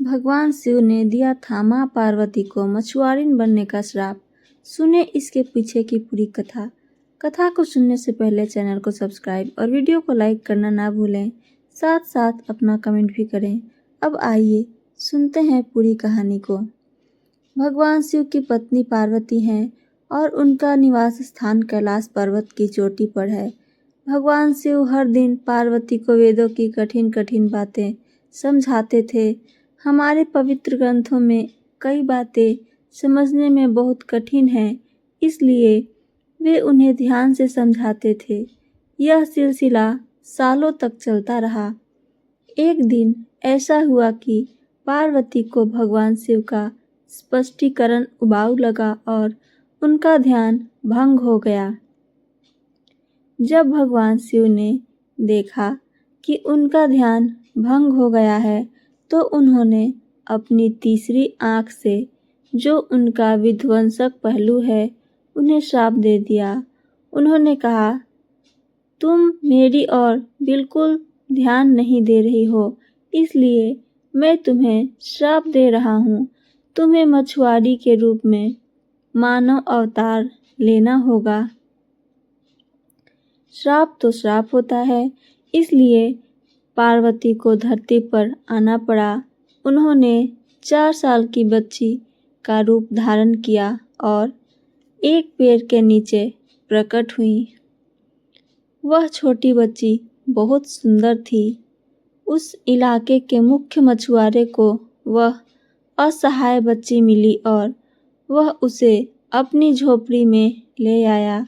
भगवान शिव ने दिया था माँ पार्वती को मछुआरिन बनने का श्राप। सुने इसके पीछे की पूरी कथा। कथा को सुनने से पहले चैनल को सब्सक्राइब और वीडियो को लाइक करना ना भूलें, साथ साथ अपना कमेंट भी करें। अब आइए सुनते हैं पूरी कहानी को। भगवान शिव की पत्नी पार्वती हैं और उनका निवास स्थान कैलाश पर्वत की चोटी पर है। भगवान शिव हर दिन पार्वती को वेदों की कठिन कठिन बातें समझाते थे। हमारे पवित्र ग्रंथों में कई बातें समझने में बहुत कठिन हैं, इसलिए वे उन्हें ध्यान से समझाते थे। यह सिलसिला सालों तक चलता रहा। एक दिन ऐसा हुआ कि पार्वती को भगवान शिव का स्पष्टीकरण उबाऊ लगा और उनका ध्यान भंग हो गया। जब भगवान शिव ने देखा कि उनका ध्यान भंग हो गया है, तो उन्होंने अपनी तीसरी आँख से, जो उनका विध्वंसक पहलू है, उन्हें श्राप दे दिया। उन्होंने कहा, तुम मेरी ओर बिल्कुल ध्यान नहीं दे रही हो, इसलिए मैं तुम्हें श्राप दे रहा हूँ। तुम्हें मछुआरी के रूप में मानव अवतार लेना होगा। श्राप तो श्राप होता है, इसलिए पार्वती को धरती पर आना पड़ा। उन्होंने 4 साल की बच्ची का रूप धारण किया और एक पेड़ के नीचे प्रकट हुई। वह छोटी बच्ची बहुत सुंदर थी। उस इलाके के मुख्य मछुआरे को वह असहाय बच्ची मिली और वह उसे अपनी झोपड़ी में ले आया।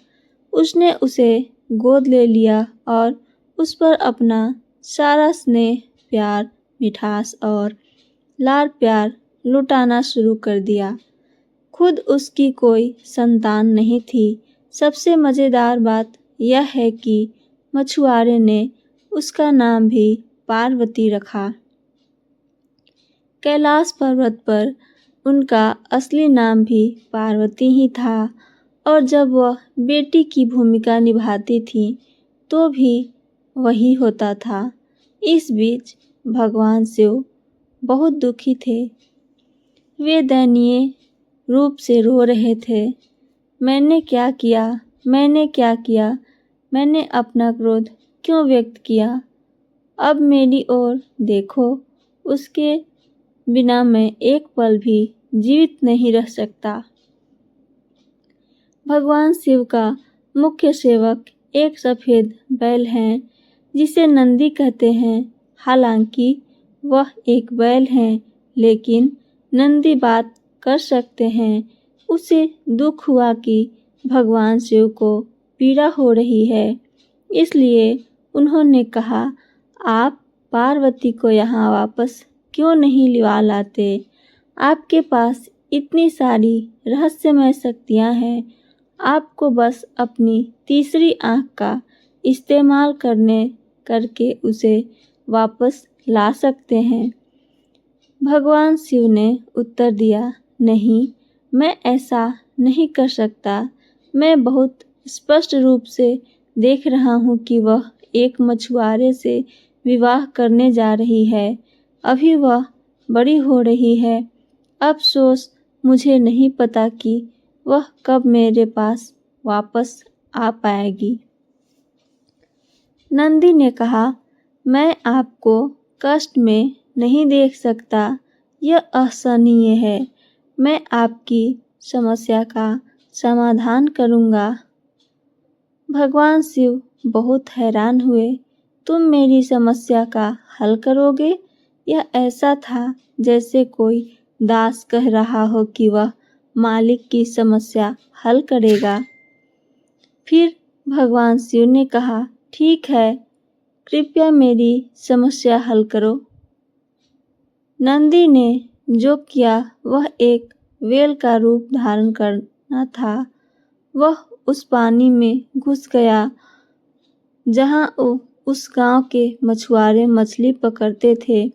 उसने उसे गोद ले लिया और उस पर अपना सारा स्नेह, प्यार, मिठास और लाड़ प्यार लुटाना शुरू कर दिया। खुद उसकी कोई संतान नहीं थी। सबसे मज़ेदार बात यह है कि मछुआरे ने उसका नाम भी पार्वती रखा। कैलाश पर्वत पर उनका असली नाम भी पार्वती ही था और जब वह बेटी की भूमिका निभाती थी तो भी वही होता था। इस बीच भगवान शिव बहुत दुखी थे। वे दयनीय रूप से रो रहे थे। मैंने क्या किया? मैंने क्या किया? मैंने अपना क्रोध क्यों व्यक्त किया? अब मेरी ओर देखो। उसके बिना मैं एक पल भी जीवित नहीं रह सकता। भगवान शिव का मुख्य सेवक एक सफ़ेद बैल है, जिसे नंदी कहते हैं। हालांकि वह एक बैल हैं, लेकिन नंदी बात कर सकते हैं। उसे दुख हुआ कि भगवान शिव को पीड़ा हो रही है, इसलिए उन्होंने कहा, आप पार्वती को यहाँ वापस क्यों नहीं लिवा लाते? आपके पास इतनी सारी रहस्यमय शक्तियाँ हैं। आपको बस अपनी तीसरी आँख का इस्तेमाल करके उसे वापस ला सकते हैं। भगवान शिव ने उत्तर दिया, नहीं, मैं ऐसा नहीं कर सकता। मैं बहुत स्पष्ट रूप से देख रहा हूँ कि वह एक मछुआरे से विवाह करने जा रही है। अभी वह बड़ी हो रही है। अफसोस मुझे नहीं पता कि वह कब मेरे पास वापस आ पाएगी। नंदी ने कहा, मैं आपको कष्ट में नहीं देख सकता। यह असहनीय है। मैं आपकी समस्या का समाधान करूँगा। भगवान शिव बहुत हैरान हुए। तुम मेरी समस्या का हल करोगे? यह ऐसा था जैसे कोई दास कह रहा हो कि वह मालिक की समस्या हल करेगा। फिर भगवान शिव ने कहा, ठीक है, कृपया मेरी समस्या हल करो। नंदी ने जो किया वह एक व्हेल का रूप धारण करना था। वह उस पानी में घुस गया जहाँ उस गांव के मछुआरे मछली पकड़ते थे।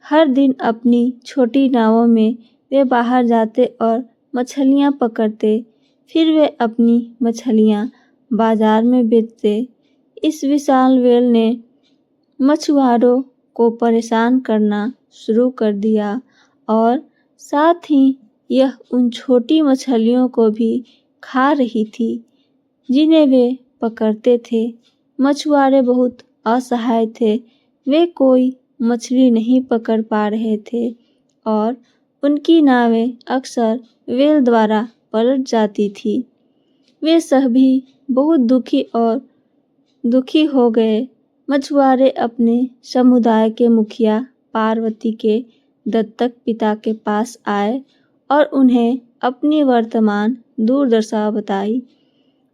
हर दिन अपनी छोटी नावों में वे बाहर जाते और मछलियाँ पकड़ते। फिर वे अपनी मछलियाँ बाजार में बेचते। इस विशाल व्हेल ने मछुआरों को परेशान करना शुरू कर दिया और साथ ही यह उन छोटी मछलियों को भी खा रही थी जिन्हें वे पकड़ते थे। मछुआरे बहुत असहाय थे, वे कोई मछली नहीं पकड़ पा रहे थे और उनकी नावें अक्सर व्हेल द्वारा पलट जाती थी। वे सभी बहुत दुखी हो गए। मछुआरे अपने समुदाय के मुखिया पार्वती के दत्तक पिता के पास आए और उन्हें अपनी वर्तमान दुर्दशा बताई।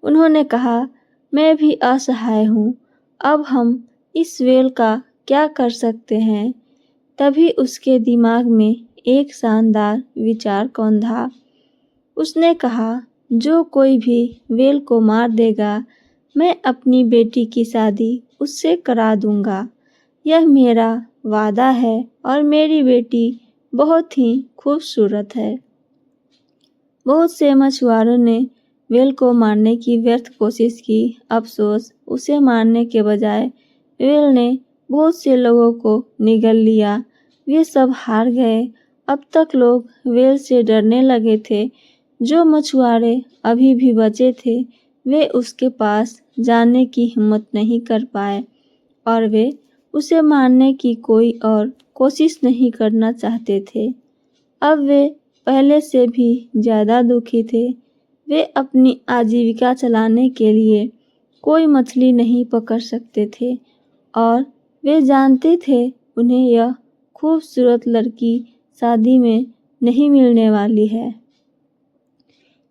उन्होंने कहा, मैं भी असहाय हूँ, अब हम इस व्हेल का क्या कर सकते हैं। तभी उसके दिमाग में एक शानदार विचार कौंधा। उसने कहा, जो कोई भी व्हेल को मार देगा, मैं अपनी बेटी की शादी उससे करा दूंगा। यह मेरा वादा है और मेरी बेटी बहुत ही खूबसूरत है। बहुत से मछुआरों ने व्हेल को मारने की व्यर्थ कोशिश की। अफसोस, उसे मारने के बजाय व्हेल ने बहुत से लोगों को निगल लिया। वे सब हार गए। अब तक लोग व्हेल से डरने लगे थे। जो मछुआरे अभी भी बचे थे, वे उसके पास जाने की हिम्मत नहीं कर पाए और वे उसे मारने की कोई और कोशिश नहीं करना चाहते थे। अब वे पहले से भी ज़्यादा दुखी थे। वे अपनी आजीविका चलाने के लिए कोई मछली नहीं पकड़ सकते थे और वे जानते थे उन्हें यह खूबसूरत लड़की शादी में नहीं मिलने वाली है।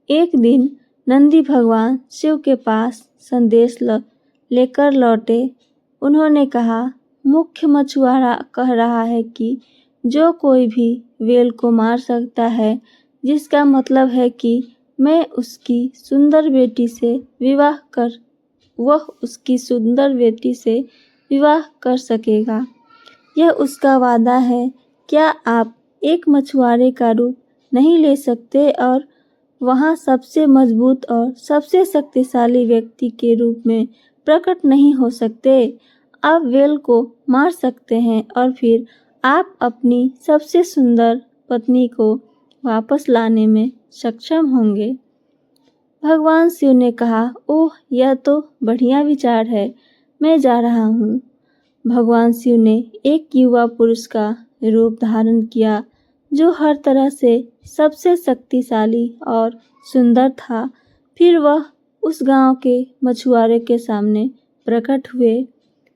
एक दिन नंदी भगवान शिव के पास संदेश लेकर लौटे। उन्होंने कहा, मुख्य मछुआरा कह रहा है कि जो कोई भी व्हेल को मार सकता है, जिसका मतलब है कि मैं उसकी सुंदर बेटी से विवाह कर सकेगा। यह उसका वादा है। क्या आप एक मछुआरे का रूप नहीं ले सकते और वहाँ सबसे मजबूत और सबसे शक्तिशाली व्यक्ति के रूप में प्रकट नहीं हो सकते? आप व्हेल को मार सकते हैं और फिर आप अपनी सबसे सुंदर पत्नी को वापस लाने में सक्षम होंगे। भगवान शिव ने कहा, ओह, यह तो बढ़िया विचार है, मैं जा रहा हूँ। भगवान शिव ने एक युवा पुरुष का रूप धारण किया जो हर तरह से सबसे शक्तिशाली और सुंदर था। फिर वह उस गांव के मछुआरे के सामने प्रकट हुए।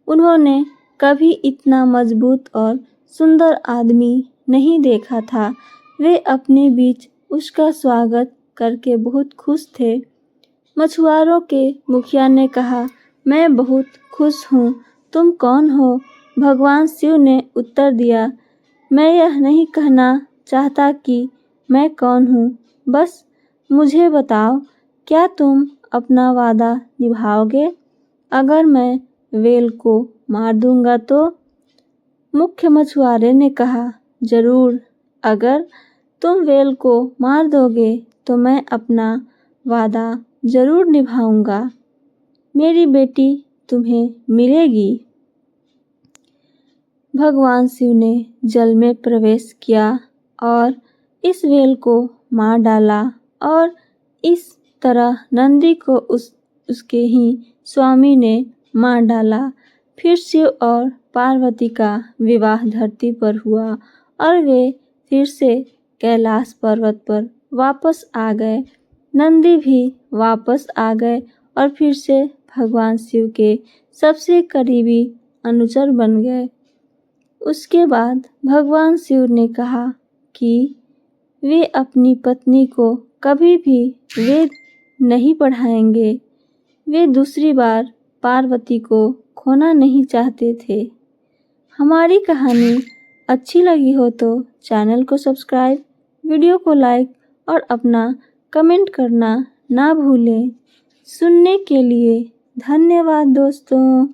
उन्होंने कभी इतना मजबूत और सुंदर आदमी नहीं देखा था। वे अपने बीच उसका स्वागत करके बहुत खुश थे। मछुआरों के मुखिया ने कहा, मैं बहुत खुश हूँ, तुम कौन हो? भगवान शिव ने उत्तर दिया, मैं यह नहीं कहना चाहता कि मैं कौन हूँ, बस मुझे बताओ, क्या तुम अपना वादा निभाओगे? अगर मैं व्हेल को मार दूंगा तो? मुख्य मछुआरे ने कहा, जरूर, अगर तुम व्हेल को मार दोगे तो मैं अपना वादा जरूर निभाऊंगा। मेरी बेटी तुम्हें मिलेगी। भगवान शिव ने जल में प्रवेश किया और इस व्हेल को मार डाला और इस तरह नंदी को उसके ही स्वामी ने मार डाला। फिर शिव और पार्वती का विवाह धरती पर हुआ और वे फिर से कैलाश पर्वत पर वापस आ गए। नंदी भी वापस आ गए और फिर से भगवान शिव के सबसे करीबी अनुचर बन गए। उसके बाद भगवान शिव ने कहा कि वे अपनी पत्नी को कभी भी वेद नहीं पढ़ाएंगे। वे दूसरी बार पार्वती को खोना नहीं चाहते थे। हमारी कहानी अच्छी लगी हो तो चैनल को सब्सक्राइब, वीडियो को लाइक और अपना कमेंट करना ना भूलें। सुनने के लिए धन्यवाद दोस्तों।